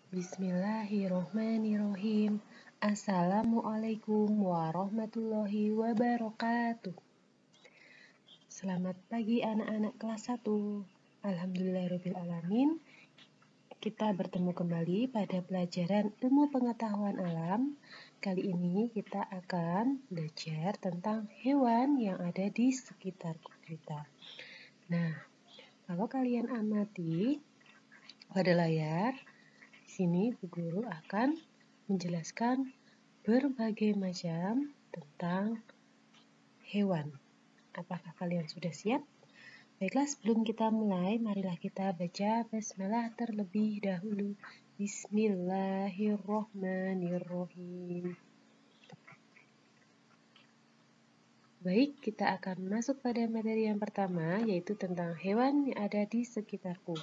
Bismillahirrohmanirrohim. Assalamualaikum warahmatullahi wabarakatuh. Selamat pagi anak-anak kelas 1. Alhamdulillahirrahmanirrahim. Kita bertemu kembali pada pelajaran ilmu pengetahuan alam. Kali ini kita akan belajar tentang hewan yang ada di sekitar kita. Nah, kalau kalian amati pada layar, di sini Bu Guru akan menjelaskan berbagai macam tentang hewan. Apakah kalian sudah siap? Baiklah, sebelum kita mulai, marilah kita baca basmalah terlebih dahulu. Bismillahirrohmanirrohim. Baik, kita akan masuk pada materi yang pertama, yaitu tentang hewan yang ada di sekitarku.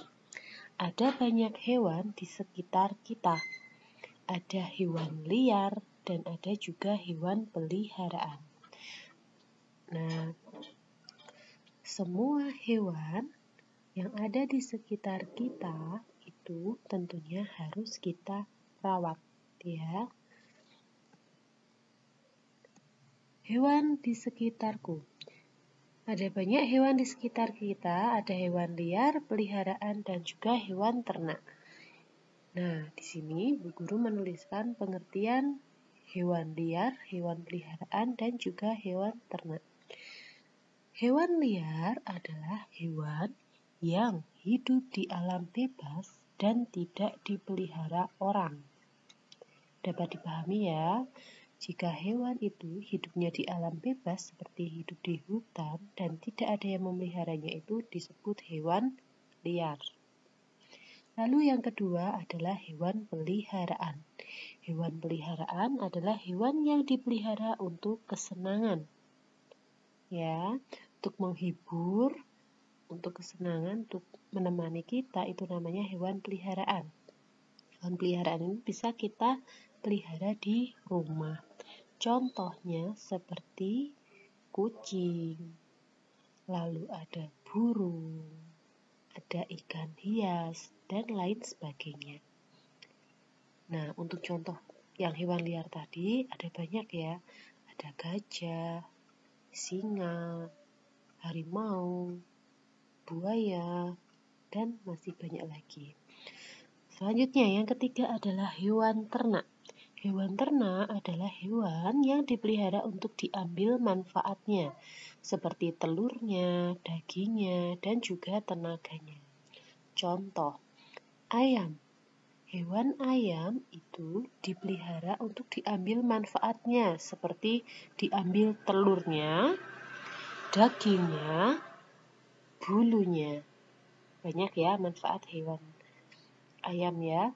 Ada banyak hewan di sekitar kita. Ada hewan liar dan ada juga hewan peliharaan. Nah, semua hewan yang ada di sekitar kita itu tentunya harus kita rawat, ya. Hewan di sekitarku. Ada banyak hewan di sekitar kita, ada hewan liar, peliharaan, dan juga hewan ternak. Nah, di sini Bu Guru menuliskan pengertian hewan liar, hewan peliharaan, dan juga hewan ternak. Hewan liar adalah hewan yang hidup di alam bebas dan tidak dipelihara orang. Dapat dipahami ya, jika hewan itu hidupnya di alam bebas seperti hidup di hutan dan tidak ada yang memeliharanya, itu disebut hewan liar. Lalu yang kedua adalah hewan peliharaan. Hewan peliharaan adalah hewan yang dipelihara untuk kesenangan. Ya, untuk menghibur, untuk kesenangan, untuk menemani kita, itu namanya hewan peliharaan. Hewan peliharaan ini bisa kita pelihara di rumah. Contohnya seperti kucing, lalu ada burung, ada ikan hias, dan lain sebagainya. Nah, untuk contoh yang hewan liar tadi ada banyak ya. Ada gajah, singa, harimau, buaya, dan masih banyak lagi. Selanjutnya, yang ketiga adalah hewan ternak. Hewan ternak adalah hewan yang dipelihara untuk diambil manfaatnya, seperti telurnya, dagingnya, dan juga tenaganya. Contoh, ayam. Hewan ayam itu dipelihara untuk diambil manfaatnya, seperti diambil telurnya, dagingnya, bulunya. Banyak ya manfaat hewan ayam ya.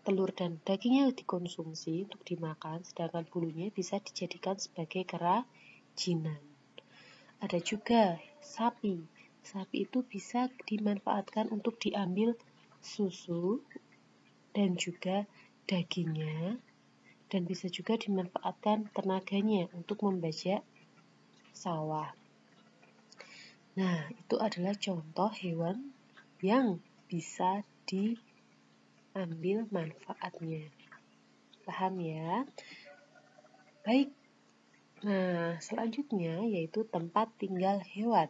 Telur dan dagingnya dikonsumsi untuk dimakan, sedangkan bulunya bisa dijadikan sebagai kerajinan. Ada juga sapi. Sapi itu bisa dimanfaatkan untuk diambil susu dan juga dagingnya, dan bisa juga dimanfaatkan tenaganya untuk membajak sawah. Nah, itu adalah contoh hewan yang bisa diambil manfaatnya. Paham ya? Baik. Nah, selanjutnya yaitu tempat tinggal hewan.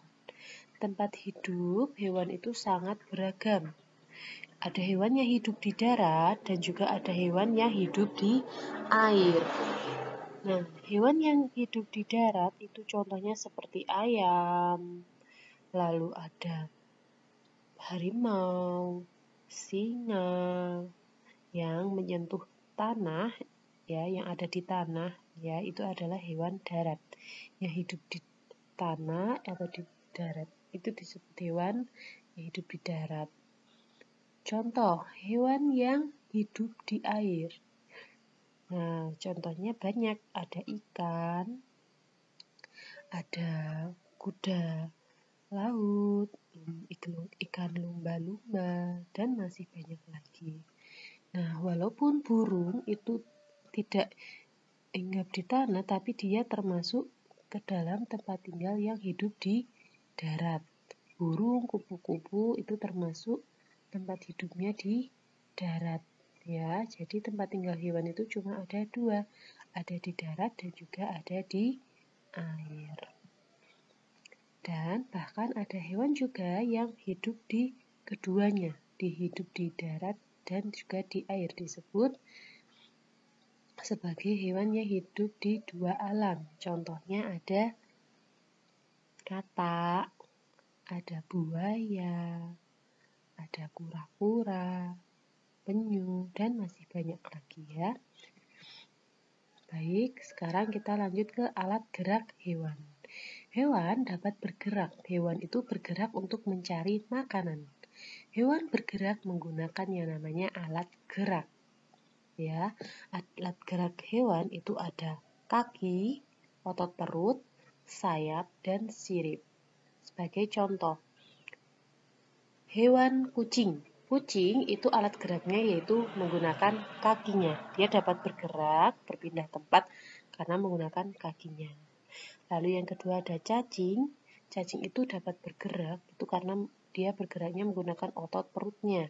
Tempat hidup hewan itu sangat beragam. Ada hewan yang hidup di darat dan juga ada hewan yang hidup di air. Nah, hewan yang hidup di darat itu contohnya seperti ayam, lalu ada harimau, singa yang menyentuh tanah ya, yang ada di tanah ya, itu adalah hewan darat. Yang hidup di tanah atau di darat itu disebut hewan yang hidup di darat. Contoh hewan yang hidup di air. Nah, contohnya banyak, ada ikan, ada kuda laut, ikan lumba-lumba, dan masih banyak lagi. Nah, walaupun burung itu tidak hinggap di tanah, tapi dia termasuk ke dalam tempat tinggal yang hidup di darat. Burung, kupu-kupu itu termasuk tempat hidupnya di darat. Ya, jadi tempat tinggal hewan itu cuma ada 2, ada di darat dan juga ada di air. Dan bahkan ada hewan juga yang hidup di keduanya, hidup di darat dan juga di air, disebut sebagai hewan yang hidup di 2 alam. Contohnya ada katak, ada buaya, ada kura-kura, penyu, dan masih banyak lagi ya. Baik, sekarang kita lanjut ke alat gerak hewan. Hewan dapat bergerak. Hewan itu bergerak untuk mencari makanan. Hewan bergerak menggunakan yang namanya alat gerak. Ya, alat gerak hewan itu ada kaki, otot perut, sayap, dan sirip. Sebagai contoh, hewan kucing. Kucing itu alat geraknya yaitu menggunakan kakinya. Dia dapat bergerak, berpindah tempat karena menggunakan kakinya. Lalu yang kedua ada cacing. Cacing itu dapat bergerak itu karena dia bergeraknya menggunakan otot perutnya.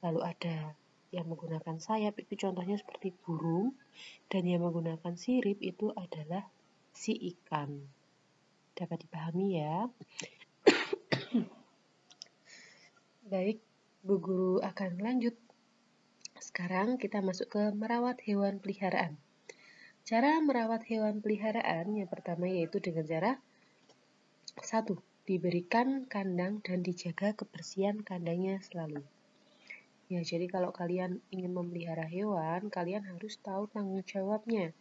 Lalu ada yang menggunakan sayap, itu contohnya seperti burung. Dan yang menggunakan sirip itu adalah si ikan. Dapat dipahami ya? Baik, Bu Guru akan lanjut. Sekarang kita masuk ke merawat hewan peliharaan. Cara merawat hewan peliharaan yang pertama yaitu dengan cara 1. Diberikan kandang dan dijaga kebersihan kandangnya selalu. Ya, jadi kalau kalian ingin memelihara hewan, kalian harus tahu tanggung jawabnya,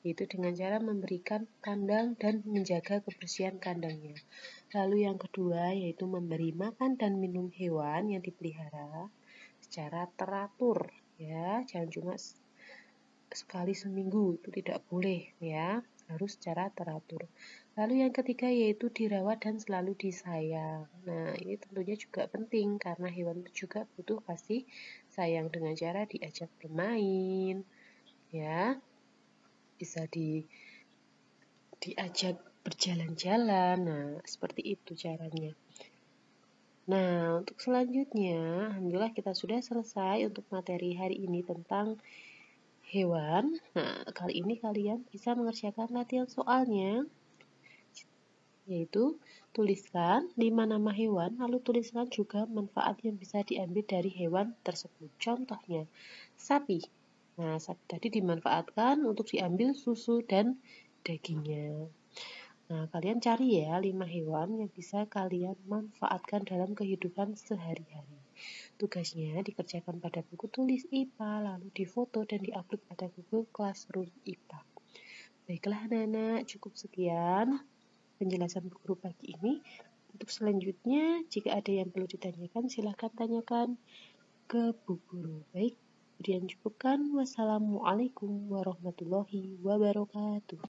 yaitu dengan cara memberikan kandang dan menjaga kebersihan kandangnya. Lalu yang kedua yaitu memberi makan dan minum hewan yang dipelihara secara teratur, ya, jangan cuma sekali seminggu, itu tidak boleh ya, harus secara teratur. Lalu yang ketiga yaitu dirawat dan selalu disayang. Nah, ini tentunya juga penting karena hewan itu juga butuh kasih sayang dengan cara diajak bermain, ya, bisa diajak berjalan-jalan. Nah, seperti itu caranya. Nah, untuk selanjutnya, alhamdulillah kita sudah selesai untuk materi hari ini tentang hewan. Nah, kali ini kalian bisa mengerjakan latihan soalnya, yaitu tuliskan 5 nama hewan, lalu tuliskan juga manfaat yang bisa diambil dari hewan tersebut. Contohnya, sapi. Nah, sapi tadi dimanfaatkan untuk diambil susu dan dagingnya. Nah, kalian cari ya 5 hewan yang bisa kalian manfaatkan dalam kehidupan sehari-hari. Tugasnya dikerjakan pada buku tulis IPA, lalu difoto dan diupload pada Google Classroom IPA. Baiklah anak-anak, cukup sekian penjelasan Bu Guru pagi ini. Untuk selanjutnya, jika ada yang perlu ditanyakan, silahkan tanyakan ke Bu Guru. Baik, kemudian cukupkan. Wassalamualaikum warahmatullahi wabarakatuh.